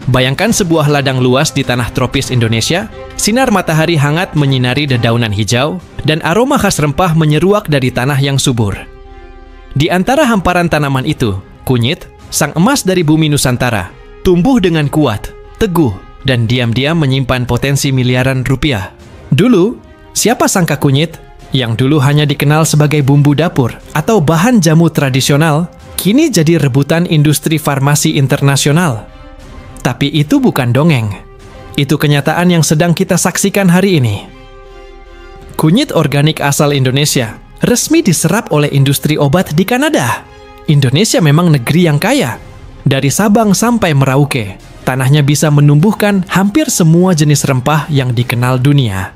Bayangkan sebuah ladang luas di tanah tropis Indonesia, sinar matahari hangat menyinari dedaunan hijau, dan aroma khas rempah menyeruak dari tanah yang subur. Di antara hamparan tanaman itu, kunyit, sang emas dari bumi Nusantara, tumbuh dengan kuat, teguh, dan diam-diam menyimpan potensi miliaran rupiah. Dulu, siapa sangka kunyit, yang dulu hanya dikenal sebagai bumbu dapur atau bahan jamu tradisional, kini jadi rebutan industri farmasi internasional. Tapi itu bukan dongeng. Itu kenyataan yang sedang kita saksikan hari ini. Kunyit organik asal Indonesia resmi diserap oleh industri obat di Kanada. Indonesia memang negeri yang kaya. Dari Sabang sampai Merauke, tanahnya bisa menumbuhkan hampir semua jenis rempah yang dikenal dunia.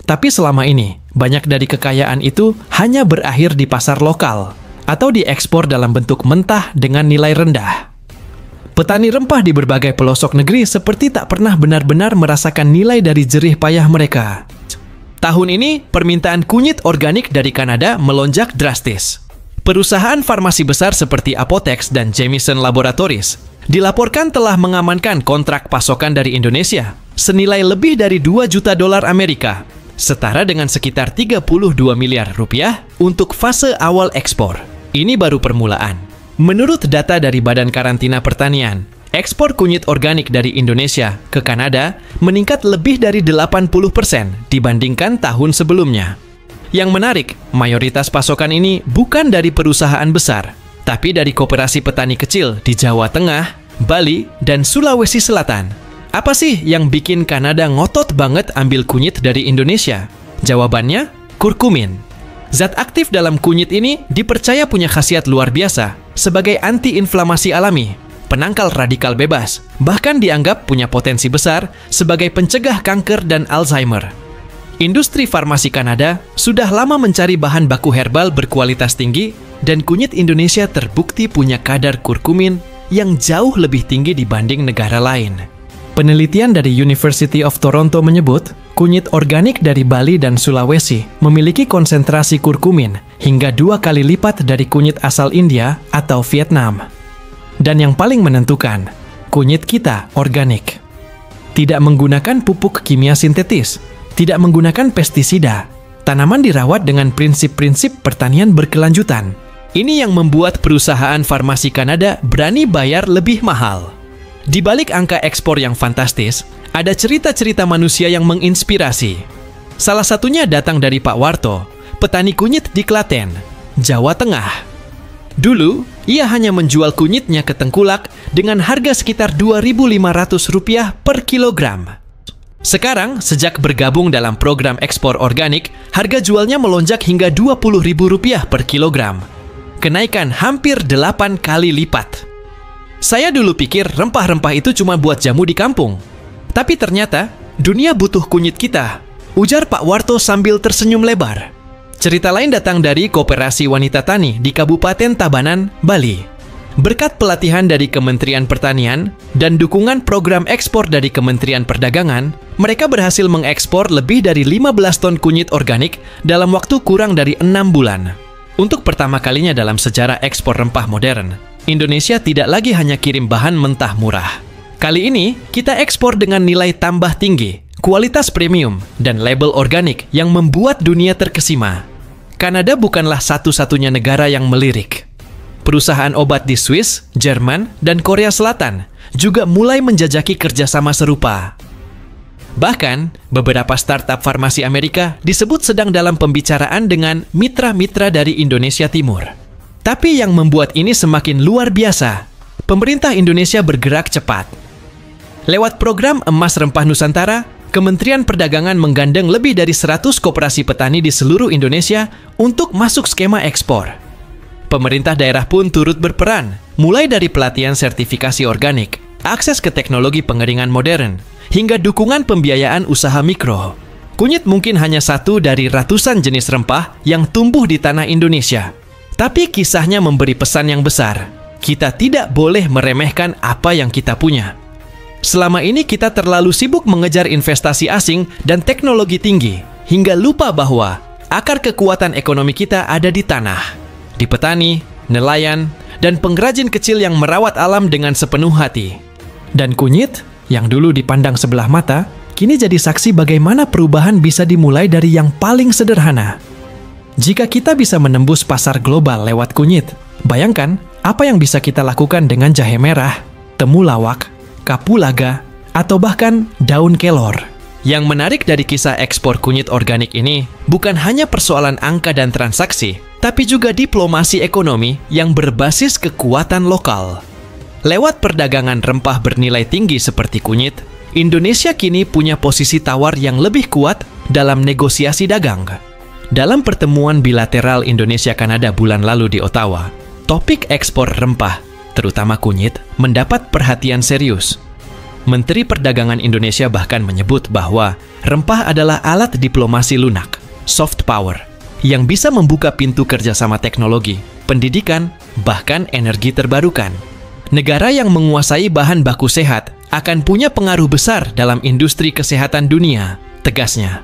Tapi selama ini, banyak dari kekayaan itu hanya berakhir di pasar lokal atau diekspor dalam bentuk mentah dengan nilai rendah. Petani rempah di berbagai pelosok negeri seperti tak pernah benar-benar merasakan nilai dari jerih payah mereka. Tahun ini, permintaan kunyit organik dari Kanada melonjak drastis. Perusahaan farmasi besar seperti Apotex dan Jamieson Laboratories dilaporkan telah mengamankan kontrak pasokan dari Indonesia senilai lebih dari 2 juta dolar Amerika, setara dengan sekitar 32 miliar rupiah untuk fase awal ekspor. Ini baru permulaan. Menurut data dari Badan Karantina Pertanian, ekspor kunyit organik dari Indonesia ke Kanada meningkat lebih dari 80% dibandingkan tahun sebelumnya. Yang menarik, mayoritas pasokan ini bukan dari perusahaan besar, tapi dari koperasi petani kecil di Jawa Tengah, Bali, dan Sulawesi Selatan. Apa sih yang bikin Kanada ngotot banget ambil kunyit dari Indonesia? Jawabannya, kurkumin. Zat aktif dalam kunyit ini dipercaya punya khasiat luar biasa sebagai anti-inflamasi alami, penangkal radikal bebas, bahkan dianggap punya potensi besar sebagai pencegah kanker dan Alzheimer. Industri farmasi Kanada sudah lama mencari bahan baku herbal berkualitas tinggi, dan kunyit Indonesia terbukti punya kadar kurkumin yang jauh lebih tinggi dibanding negara lain. Penelitian dari University of Toronto menyebut, kunyit organik dari Bali dan Sulawesi memiliki konsentrasi kurkumin hingga 2 kali lipat dari kunyit asal India atau Vietnam. Dan yang paling menentukan, kunyit kita organik. Tidak menggunakan pupuk kimia sintetis, tidak menggunakan pestisida. Tanaman dirawat dengan prinsip-prinsip pertanian berkelanjutan. Ini yang membuat perusahaan farmasi Kanada berani bayar lebih mahal. Di balik angka ekspor yang fantastis, ada cerita-cerita manusia yang menginspirasi. Salah satunya datang dari Pak Warto, petani kunyit di Klaten, Jawa Tengah. Dulu, ia hanya menjual kunyitnya ke tengkulak dengan harga sekitar Rp2.500 per kilogram. Sekarang, sejak bergabung dalam program ekspor organik, harga jualnya melonjak hingga Rp20.000 per kilogram. Kenaikan hampir 8 kali lipat. Saya dulu pikir rempah-rempah itu cuma buat jamu di kampung. Tapi ternyata, dunia butuh kunyit kita, ujar Pak Warto sambil tersenyum lebar. Cerita lain datang dari Koperasi Wanita Tani di Kabupaten Tabanan, Bali. Berkat pelatihan dari Kementerian Pertanian dan dukungan program ekspor dari Kementerian Perdagangan, mereka berhasil mengekspor lebih dari 15 ton kunyit organik dalam waktu kurang dari 6 bulan. Untuk pertama kalinya dalam sejarah ekspor rempah modern, Indonesia tidak lagi hanya kirim bahan mentah murah. Kali ini, kita ekspor dengan nilai tambah tinggi, kualitas premium, dan label organik yang membuat dunia terkesima. Kanada bukanlah satu-satunya negara yang melirik. Perusahaan obat di Swiss, Jerman, dan Korea Selatan juga mulai menjajaki kerjasama serupa. Bahkan, beberapa startup farmasi Amerika disebut sedang dalam pembicaraan dengan mitra-mitra dari Indonesia Timur. Tapi yang membuat ini semakin luar biasa, pemerintah Indonesia bergerak cepat. Lewat program Emas Rempah Nusantara, Kementerian Perdagangan menggandeng lebih dari 100 koperasi petani di seluruh Indonesia untuk masuk skema ekspor. Pemerintah daerah pun turut berperan, mulai dari pelatihan sertifikasi organik, akses ke teknologi pengeringan modern, hingga dukungan pembiayaan usaha mikro. Kunyit mungkin hanya satu dari ratusan jenis rempah yang tumbuh di tanah Indonesia. Tapi kisahnya memberi pesan yang besar. Kita tidak boleh meremehkan apa yang kita punya. Selama ini kita terlalu sibuk mengejar investasi asing dan teknologi tinggi, hingga lupa bahwa akar kekuatan ekonomi kita ada di tanah, di petani, nelayan, dan pengrajin kecil yang merawat alam dengan sepenuh hati. Dan kunyit, yang dulu dipandang sebelah mata, kini jadi saksi bagaimana perubahan bisa dimulai dari yang paling sederhana. Jika kita bisa menembus pasar global lewat kunyit, bayangkan apa yang bisa kita lakukan dengan jahe merah, temulawak, kapulaga, atau bahkan daun kelor. Yang menarik dari kisah ekspor kunyit organik ini bukan hanya persoalan angka dan transaksi, tapi juga diplomasi ekonomi yang berbasis kekuatan lokal. Lewat perdagangan rempah bernilai tinggi seperti kunyit, Indonesia kini punya posisi tawar yang lebih kuat dalam negosiasi dagang. Dalam pertemuan bilateral Indonesia-Kanada bulan lalu di Ottawa, topik ekspor rempah, terutama kunyit, mendapat perhatian serius. Menteri Perdagangan Indonesia bahkan menyebut bahwa rempah adalah alat diplomasi lunak, soft power, yang bisa membuka pintu kerjasama teknologi, pendidikan, bahkan energi terbarukan. Negara yang menguasai bahan baku sehat akan punya pengaruh besar dalam industri kesehatan dunia, tegasnya.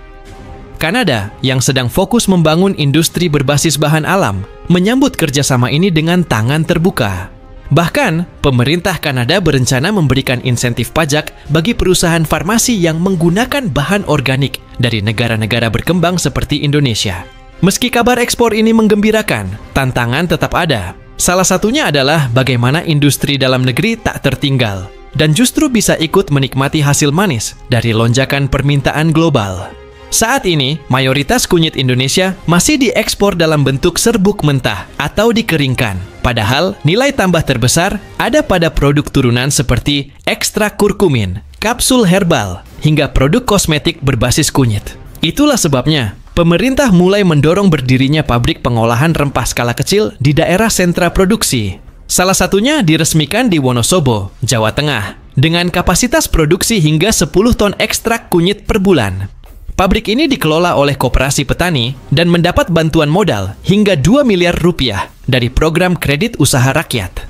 Kanada, yang sedang fokus membangun industri berbasis bahan alam, menyambut kerjasama ini dengan tangan terbuka. Bahkan, pemerintah Kanada berencana memberikan insentif pajak bagi perusahaan farmasi yang menggunakan bahan organik dari negara-negara berkembang seperti Indonesia. Meski kabar ekspor ini menggembirakan, tantangan tetap ada. Salah satunya adalah bagaimana industri dalam negeri tak tertinggal dan justru bisa ikut menikmati hasil manis dari lonjakan permintaan global. Saat ini, mayoritas kunyit Indonesia masih diekspor dalam bentuk serbuk mentah atau dikeringkan. Padahal, nilai tambah terbesar ada pada produk turunan seperti ekstrak kurkumin, kapsul herbal, hingga produk kosmetik berbasis kunyit. Itulah sebabnya, pemerintah mulai mendorong berdirinya pabrik pengolahan rempah skala kecil di daerah sentra produksi. Salah satunya diresmikan di Wonosobo, Jawa Tengah, dengan kapasitas produksi hingga 10 ton ekstrak kunyit per bulan. Pabrik ini dikelola oleh koperasi petani dan mendapat bantuan modal hingga 2 miliar rupiah dari program kredit usaha rakyat.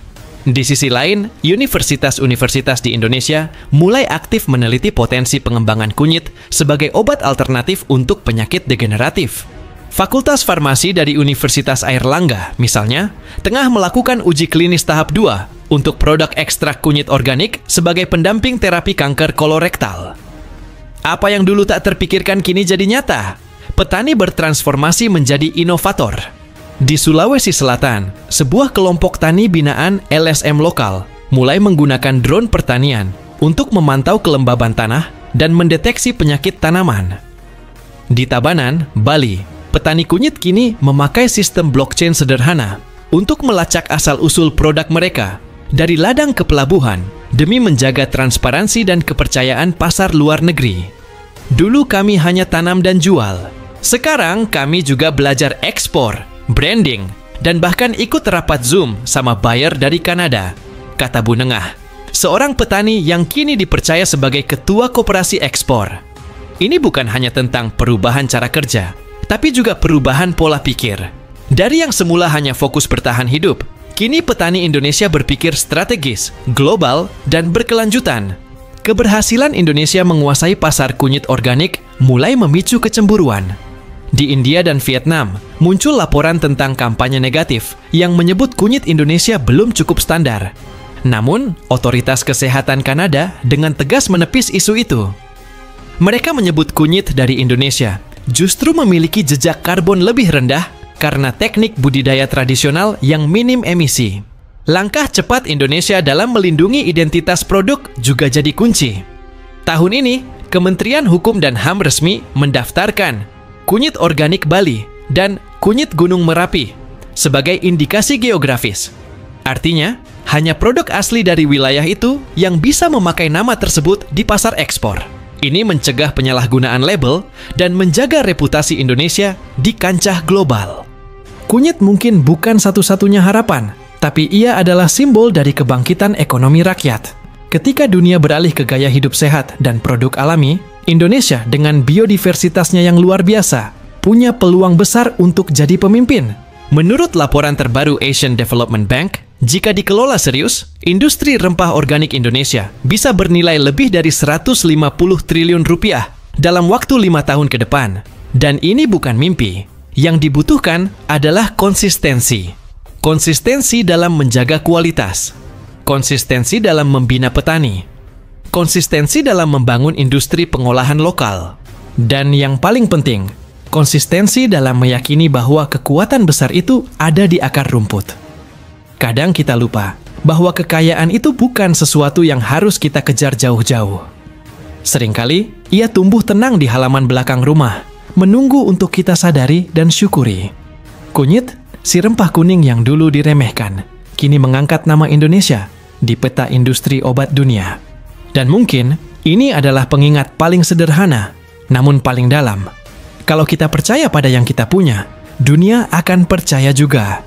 Di sisi lain, universitas-universitas di Indonesia mulai aktif meneliti potensi pengembangan kunyit sebagai obat alternatif untuk penyakit degeneratif. Fakultas Farmasi dari Universitas Airlangga, misalnya, tengah melakukan uji klinis tahap 2 untuk produk ekstrak kunyit organik sebagai pendamping terapi kanker kolorektal. Apa yang dulu tak terpikirkan kini jadi nyata. Petani bertransformasi menjadi inovator. Di Sulawesi Selatan, sebuah kelompok tani binaan LSM lokal mulai menggunakan drone pertanian untuk memantau kelembaban tanah dan mendeteksi penyakit tanaman. Di Tabanan, Bali, petani kunyit kini memakai sistem blockchain sederhana untuk melacak asal-usul produk mereka dari ladang ke pelabuhan demi menjaga transparansi dan kepercayaan pasar luar negeri. Dulu kami hanya tanam dan jual. Sekarang kami juga belajar ekspor, branding, dan bahkan ikut rapat Zoom sama buyer dari Kanada, kata Bu Nengah, seorang petani yang kini dipercaya sebagai ketua koperasi ekspor. Ini bukan hanya tentang perubahan cara kerja, tapi juga perubahan pola pikir. Dari yang semula hanya fokus bertahan hidup, kini petani Indonesia berpikir strategis, global, dan berkelanjutan. Keberhasilan Indonesia menguasai pasar kunyit organik mulai memicu kecemburuan. Di India dan Vietnam, muncul laporan tentang kampanye negatif yang menyebut kunyit Indonesia belum cukup standar. Namun, otoritas kesehatan Kanada dengan tegas menepis isu itu. Mereka menyebut kunyit dari Indonesia justru memiliki jejak karbon lebih rendah karena teknik budidaya tradisional yang minim emisi. Langkah cepat Indonesia dalam melindungi identitas produk juga jadi kunci. Tahun ini, Kementerian Hukum dan HAM resmi mendaftarkan kunyit organik Bali dan kunyit Gunung Merapi sebagai indikasi geografis. Artinya, hanya produk asli dari wilayah itu yang bisa memakai nama tersebut di pasar ekspor. Ini mencegah penyalahgunaan label dan menjaga reputasi Indonesia di kancah global. Kunyit mungkin bukan satu-satunya harapan, tapi ia adalah simbol dari kebangkitan ekonomi rakyat. Ketika dunia beralih ke gaya hidup sehat dan produk alami, Indonesia dengan biodiversitasnya yang luar biasa punya peluang besar untuk jadi pemimpin. Menurut laporan terbaru Asian Development Bank, jika dikelola serius, industri rempah organik Indonesia bisa bernilai lebih dari 150 triliun rupiah dalam waktu 5 tahun ke depan. Dan ini bukan mimpi. Yang dibutuhkan adalah konsistensi. Konsistensi dalam menjaga kualitas. Konsistensi dalam membina petani. konsistensi dalam membangun industri pengolahan lokal, dan yang paling penting, konsistensi dalam meyakini bahwa kekuatan besar itu ada di akar rumput. Kadang kita lupa bahwa kekayaan itu bukan sesuatu yang harus kita kejar jauh-jauh. Seringkali, ia tumbuh tenang di halaman belakang rumah, menunggu untuk kita sadari dan syukuri. Kunyit, si rempah kuning yang dulu diremehkan, kini mengangkat nama Indonesia di peta industri obat dunia. Dan mungkin, ini adalah pengingat paling sederhana, namun paling dalam. Kalau kita percaya pada yang kita punya, dunia akan percaya juga.